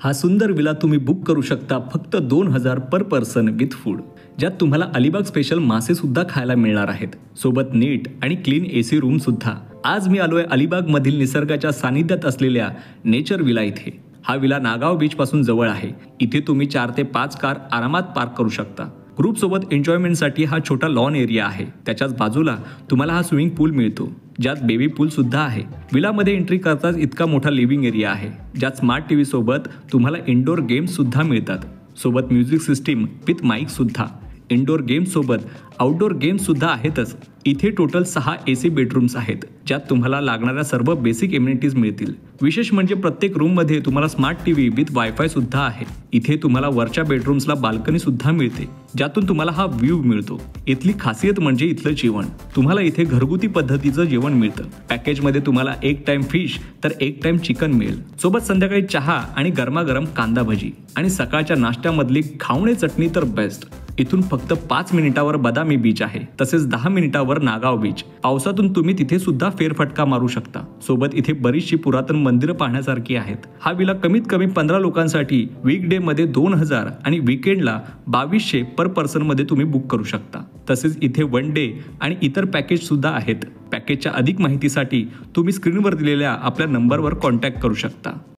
हा सुंदर विला तुम्ही बुक करू शकता फक्त 2000 पर पर्सन विथ फूड, ज्यात तुम्हाला अलिबाग स्पेशल मासे सुद्धा खायला मिळणार आहेत, सोबत नीट आणि क्लीन एसी रूम सुद्धा। आज मी आलोय अलिबाग मधील निसर्गाच्या सानिध्यात असलेल्या नेचर विला इथे। हा विला नागाव बीच पासून जवळ आहे। इथे तुम्ही 4 ते 5 कार आरामात पार्क करू शकता। ग्रुप सोबत एन्जॉयमेंटसाठी हा छोटा लॉन एरिया आहे। त्याच्याच बाजूला तुम्हाला हा स्विमिंग पूल मिळतो, ज्यात बेबी पूल सुद्धा आहे। विलामध्ये एंट्री करताच इतका मोठा लिव्हिंग एरिया आहे, ज्यात स्मार्ट टीव्ही सोबत तुम्हाला इंडोर गेम्स सुद्धा मिळतात, सोबत म्युझिक सिस्टीम विथ माईक सुद्धा। इंडोर गेम्स सोबत आउटडोर गेम्स सुद्धा आहेतच। इथे टोटल 6 एसी बेडरूम्स आहेत, ज्यात तुम्हाला लागणाऱ्या सर्व बेसिक एम्युनिटीज मिळतील। विशेष म्हणजे प्रत्येक रूम मध्ये तुम्हाला स्मार्ट टीव्ही विथ वायफाय सुद्धा आहे। इथे तुम्हाला वरच्या बेडरूम्सला बाल्कनी सुद्धा मिळते, ज्यातून तुम्हाला हा व्ह्यू मिळतो। इथली खासियत म्हणजे इथलं जेवण। तुम्हाला इथे घरगुती पद्धतीचं जेवण मिळतं। पॅकेज मध्ये तुम्हाला एक टाइम फिश तर एक टाइम चिकन मिळेल, सोबत संध्याकाळी चहा आणि गरमागरम कांदा भजी, आणि सकाळच्या नाश्त्यामधली घावणे चटणी तर बेस्ट। इथून फक्त 5 मिनिटावर बदामी बीच आहे, तसेच 10 मिनिटावर नागाव बीच। पावसातून तुम्ही तिथे सुद्धा फेरफटका मारू शकता। सोबत इथे बरीचशी पुरातन मंदिरं पाहण्यासारखी आहेत। हा विला कमीत कमी 15 लोकांसाठी वीकडे मध्ये 2000 आणि वीकेंडला 2200 पर पर्सन मध्ये तुम्ही बुक करू शकता। तसेच इथे वन डे आणि इतर पॅकेज सुद्धा आहेत। पॅकेजच्या अधिक माहितीसाठी तुम्ही स्क्रीनवर दिलेल्या आपल्या नंबरवर कॉन्टॅक्ट करू शकता।